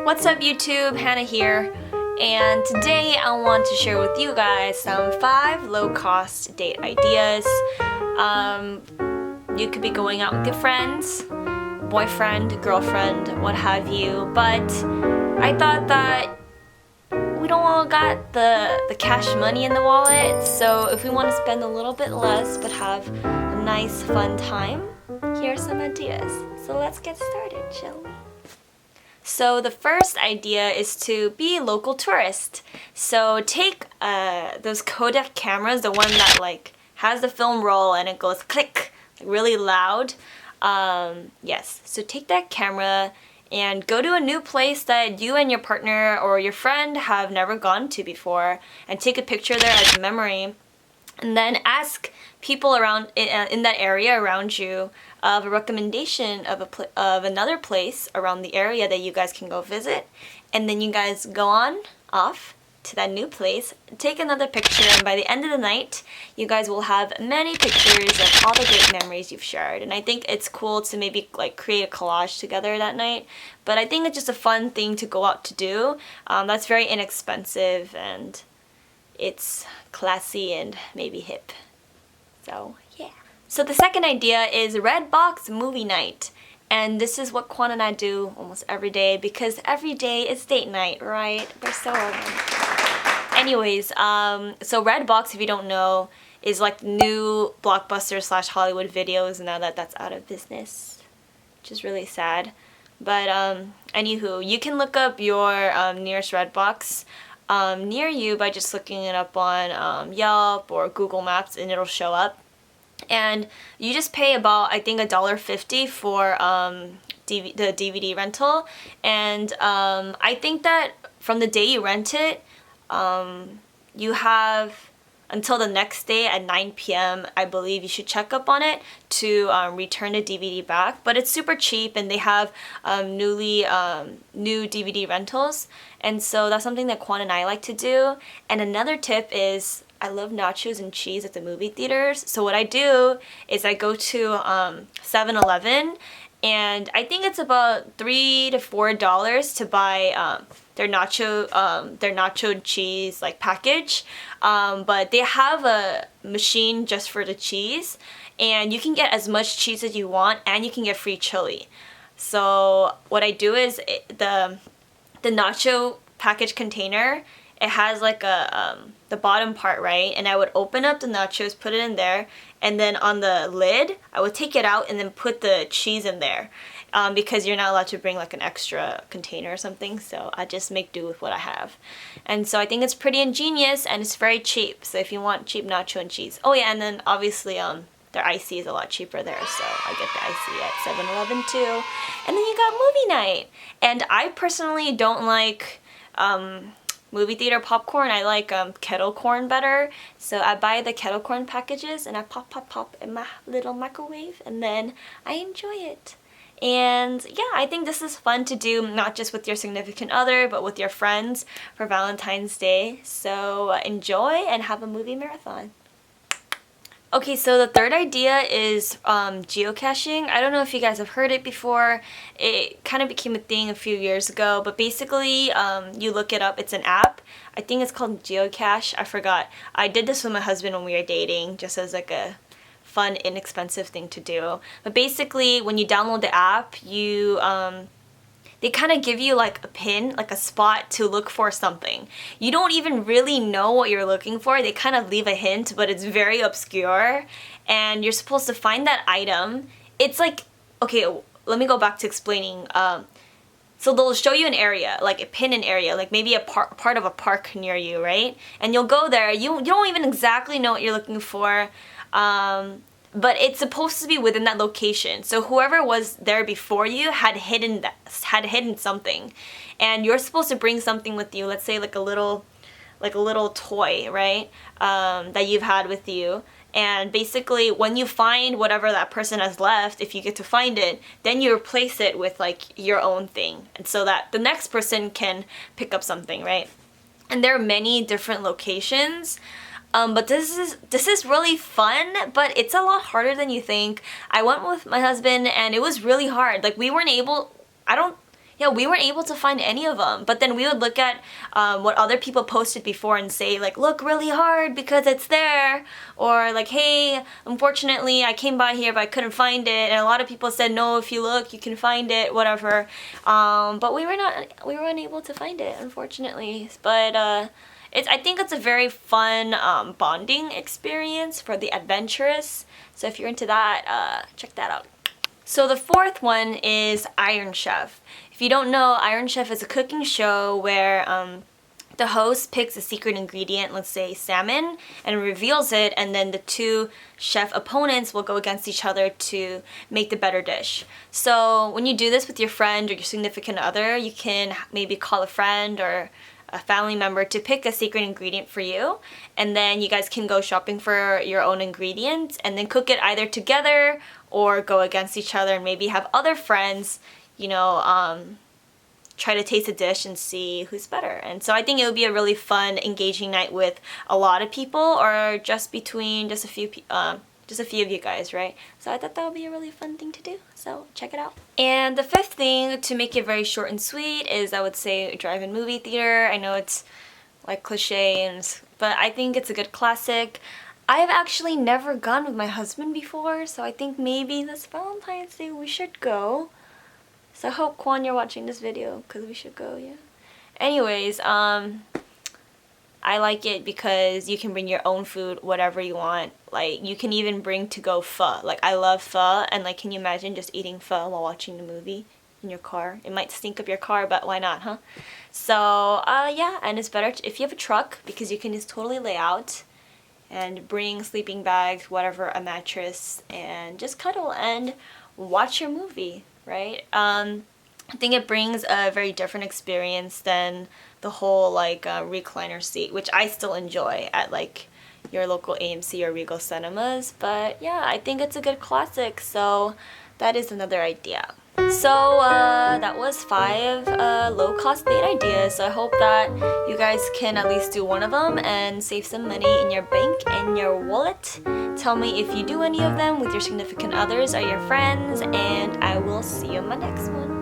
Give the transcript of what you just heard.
What's up YouTube, Hannah here, and today I want to share with you guys some 5 low-cost date ideas. You could be going out with your friends, boyfriend, girlfriend, what have you, but I thought that we don't all got the cash money in the wallet, so if we want to spend a little bit less but have a nice fun time, here are some ideas. So let's get started, shall we? So the first idea is to be a local tourist. So take those Kodak cameras, the one that like has the film roll and it goes click, like really loud. Yes, so take that camera and go to a new place that you and your partner or your friend have never gone to before and take a picture there as a memory. And then ask people around in that area around you of a recommendation of another place around the area that you guys can go visit, and then you guys go on off to that new place, take another picture, and by the end of the night you guys will have many pictures of all the great memories you've shared. And I think it's cool to maybe like create a collage together that night, but I think it's just a fun thing to go out to do. That's very inexpensive and it's classy and maybe hip. So yeah. So the second idea is Redbox movie night. And this is what Quan and I do almost every day because every day is date night, right? We're so old. Anyways, so Redbox, if you don't know, is like new Blockbuster / Hollywood videos now that that's out of business, which is really sad. But anywho, you can look up your nearest Redbox near you by just looking it up on Yelp or Google Maps, and it'll show up. And you just pay about, I think, $1.50 for the DVD rental. And I think that from the day you rent it, you have until the next day at 9 p.m. I believe you should check up on it to return the DVD back. But it's super cheap, and they have new DVD rentals, and so that's something that Quan and I like to do. And another tip is I love nachos and cheese at the movie theaters. So what I do is I go to 7-Eleven, and I think it's about $3 to $4 to buy their nacho cheese like package, but they have a machine just for the cheese, and you can get as much cheese as you want, and you can get free chili. So what I do is the nacho package container, it has like the bottom part, right? And I would open up the nachos, put it in there, and then on the lid, I would take it out and then put the cheese in there. Because you're not allowed to bring like an extra container or something, so I just make do with what I have. And so I think it's pretty ingenious, and it's very cheap. So if you want cheap nacho and cheese. Oh yeah, and then obviously their icy is a lot cheaper there, so I get the icy at 7-Eleven too. And then you got movie night. And I personally don't like movie theater popcorn. I like kettle corn better. So I buy the kettle corn packages and I pop in my little microwave, and then I enjoy it. And yeah, I think this is fun to do not just with your significant other but with your friends for Valentine's Day. So enjoy and have a movie marathon. Okay, so the third idea is geocaching. I don't know if you guys have heard it before. It kind of became a thing a few years ago, but basically you look it up. It's an app. I think it's called Geocache. I forgot. I did this with my husband when we were dating, just as like a fun, inexpensive thing to do. But basically, when you download the app, you they kind of give you like a pin, like a spot to look for something. You don't even really know what you're looking for. They kind of leave a hint, but it's very obscure, and you're supposed to find that item. It's like, okay, let me go back to explaining. So they'll show you an area, like a pin an area, like maybe a part of a park near you, right? And you'll go there. You don't even exactly know what you're looking for. But it's supposed to be within that location. So whoever was there before you had hidden something, and you're supposed to bring something with you. Let's say like a little toy, right? That you've had with you. And basically, when you find whatever that person has left, if you get to find it, then you replace it with like your own thing, and so that the next person can pick up something, right? And there are many different locations. But this is really fun, but it's a lot harder than you think. I went with my husband and it was really hard. Like we weren't able, Yeah, we weren't able to find any of them. But then we would look at what other people posted before and say like, look really hard because it's there. Or like, hey, unfortunately I came by here but I couldn't find it. And a lot of people said, no, if you look, you can find it, whatever. But we were unable to find it, unfortunately. But I think it's a very fun bonding experience for the adventurous. So if you're into that, check that out. So the fourth one is Iron Chef. If you don't know, Iron Chef is a cooking show where the host picks a secret ingredient, let's say salmon, and reveals it, and then the two chef opponents will go against each other to make the better dish. So when you do this with your friend or your significant other, you can maybe call a friend or a family member to pick a secret ingredient for you, and then you guys can go shopping for your own ingredients and then cook it either together or go against each other and maybe have other friends, you know, try to taste a dish and see who's better. And so I think it would be a really fun, engaging night with a lot of people or just between just a few of you guys, right? So I thought that would be a really fun thing to do, so check it out. And the fifth thing, to make it very short and sweet, is I would say drive-in movie theater. I know it's like cliche, but I think it's a good classic. I've actually never gone with my husband before, so I think maybe this Valentine's Day we should go. So I hope, Kwan, you're watching this video, because we should go, yeah. Anyways, I like it because you can bring your own food, whatever you want. Like, you can even bring to-go pho. Like, I love pho, and like, can you imagine just eating pho while watching the movie in your car? It might stink up your car, but why not, huh? So, yeah, and it's better if you have a truck, because you can just totally lay out and bring sleeping bags, whatever, a mattress, and just cuddle and watch your movie, right? I think it brings a very different experience than the whole like recliner seat, which I still enjoy at like your local AMC or Regal Cinemas. But yeah, I think it's a good classic, so that is another idea. So that was 5 low-cost date ideas. So I hope that you guys can at least do one of them and save some money in your bank and your wallet. Tell me if you do any of them with your significant others or your friends, and I will see you in my next one.